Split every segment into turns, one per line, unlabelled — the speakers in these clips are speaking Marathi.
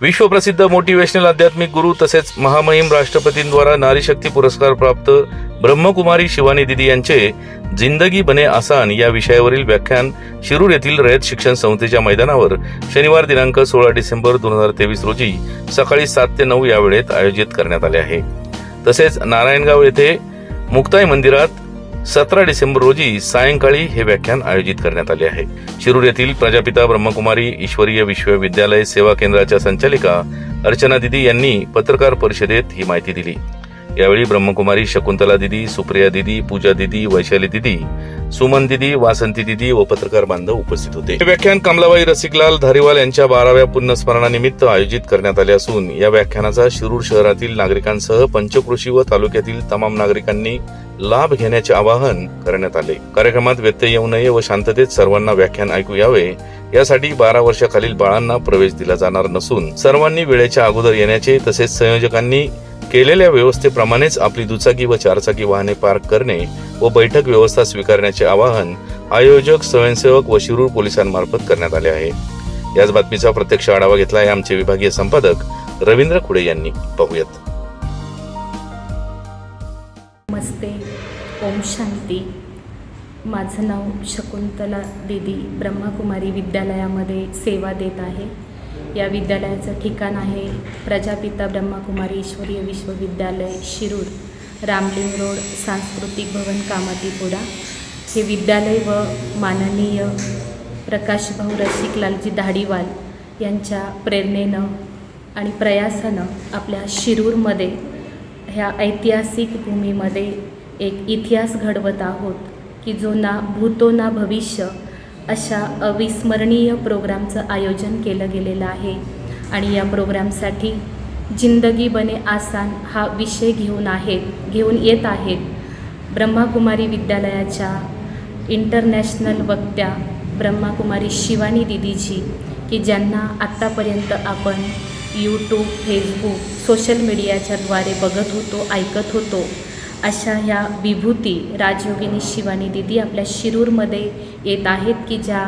विश्वप्रसिद्ध मोटिवेशनल आध्यात्मिक गुरु तसेच महामहिम राष्ट्रपतींद्वारा नारी शक्ती पुरस्कार प्राप्त ब्रह्मकुमारी शिवानी दीदी यांचे जिंदगी बने आसान या विषयावरील व्याख्यान शिरूर येथील रयत शिक्षण संस्थेच्या मैदानावर शनिवार दिनांक 16 डिसेंबर 2023 रोजी सकाळी 7 ते 9 या वेळेत आयोजित करण्यात आले आहे। तसेच नारायणगाव येथे मुक्ताई मंदिरात 17 डिसेंबर रोजी सायंकाळी हे व्याख्यान आयोजित करण्यात आले आहे। शिरूर येथील प्रजापिता ब्रह्मकुमारी ईश्वरीय विश्वविद्यालय सेवा केंद्राच्या संचालिका अर्चना दीदी यांनी पत्रकार परिषदेत ही माहिती दिली। यावेळी ब्रह्मकुमारी शकुंतला दीदी, सुप्रिया दीदी, पूजा दीदी, वैशाली दीदी, सुमन दीदी, वासंती दीदी व पत्रकार बांधव उपस्थित होते। हे व्याख्यान कमलाबाई रसिकलाल धारीवाल यांच्या 12व्या पुण्यस्मरणानिमित्त आयोजित करण्यात आले असून या व्याख्यानाचा शिरूर शहरातील नागरिकांसह पंचक्रोशी व तालुक्यातील तमाम नागरिकांनी लाभ घेण्याचे आवाहन करण्यात आले। कार्यक्रमात व्यत्यय येऊ नये व शांततेत सर्वांना व्याख्यान ऐकू यावे यासाठी 12 वर्षाखालील बाळांना प्रवेश दिला जाणार नसून सर्वांनी वेळेच्या अगोदर येण्याचे तसेच संयोजकांनी केलेल्या व्यवस्थेप्रमाणेच आपली दुचाकी व चारचाकी वाहने पार्क करणे व बैठक व्यवस्था स्वीकारण्याचे आवाहन आयोजक, स्वयंसेवक व शिरूर पोलिसांमार्फत करण्यात आले आहे। याच बातमीचा प्रत्यक्ष आढावा घेतला आहे आमचे विभागीय संपादक रवींद्र खुडे यांनी। पाहूयात।
नमस्ते, ओम शांती। माझं नाव शकुंतला दीदी ब्रह्मकुमारी विद्यालयामध्ये सेवा देत आहे। या विद्यालयाचं ठिकाण आहे प्रजापिता ब्रह्मकुमारी ईश्वरीय विश्वविद्यालय शिरूर, रामलिंग रोड, सांस्कृतिक भवन, कामातीपुरा। हे विद्यालय व माननीय प्रकाशभाऊ रसिकलालजी धारीवाल यांच्या प्रेरणेनं आणि प्रयासानं आपल्या शिरूरमध्ये ह्या ऐतिहासिक भूमीमध्ये एक इतिहास घडवत आहोत की जो ना भूतो ना भविष्य अशा अविस्मरणीय प्रोग्रामचं आयोजन केलं गेलेलं आहे। आणि या प्रोग्रामसाठी जिंदगी बने आसान हा विषय घेऊन येत आहेत ब्रह्मकुमारी विद्यालयाच्या इंटरनॅशनल वक्त्या ब्रह्मकुमारी शिवानी दीदीजी, की ज्यांना आत्तापर्यंत आपण यूट्यूब, फेसबुक, सोशल मीडियाच्या द्वारे बघत होतो, ऐकत होतो। अशा ह्या विभूती राजयोगिनी शिवानी दीदी आपल्या शिरूरमध्ये येत आहेत की ज्या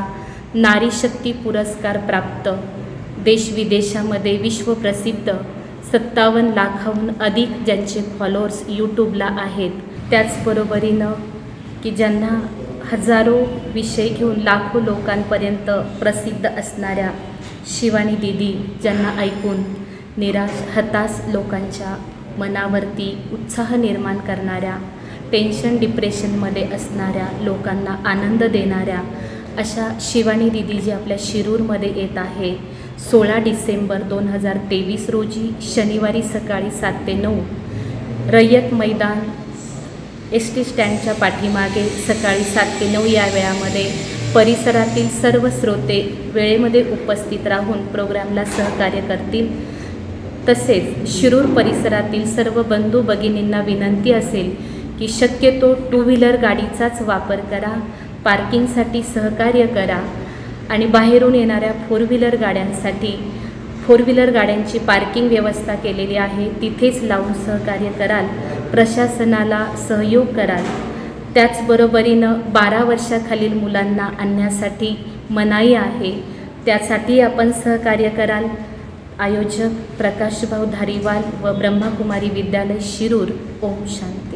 नारी शक्ती पुरस्कार प्राप्त, देश विदेशामध्ये विश्वप्रसिद्ध 57 लाखाहून अधिक ज्यांचे फॉलोअर्स यूट्यूबला आहेत, त्याचबरोबरीनं की ज्यांना हजारो विषय घेऊन लाखो लोकांपर्यंत प्रसिद्ध असणाऱ्या शिवानी दीदी, ज्यांना ऐकून हताश लोकांच्या मनावरती उत्साह निर्माण करणाऱ्या, टेन्शन डिप्रेशनमध्ये असणाऱ्या लोकांना आनंद देणाऱ्या अशा शिवानी दीदी जी आपल्या शिरूरमध्ये येत आहे। 16 डिसेंबर 2023 रोजी शनिवारी सकाळी 7 ते 9 रयत मैदान ST स्टँडच्या पाठीमागे सकाळी 7 ते 9 या वेळामध्ये परिसरातील सर्व श्रोते वेळेमध्ये उपस्थित राहून प्रोग्रामला सहकार्य करतील। तसेच शिरूर परिसरातील सर्व बंधू भगिनींना विनंती असेल की शक्यतो 2 व्हीलर गाडीचाच वापर करा, पार्किंगसाठी सहकार्य करा आणि बाहेरून येणाऱ्या 4 व्हीलर गाड्यांसाठी 4 व्हीलर गाड्यांची पार्किंग व्यवस्था केलेली आहे, तिथेच लावून सहकार्य कराल, प्रशासनाला सहयोग कराल। त्याचबरोबरीनं 12 वर्षाखालील मुलांना आणण्यासाठी मनाई आहे, त्यासाठी आपण सहकार्य कराल। आयोजक प्रकाशभाऊ धारीवाल व ब्रह्मकुमारी विद्यालय शिरूर। ओम शांती।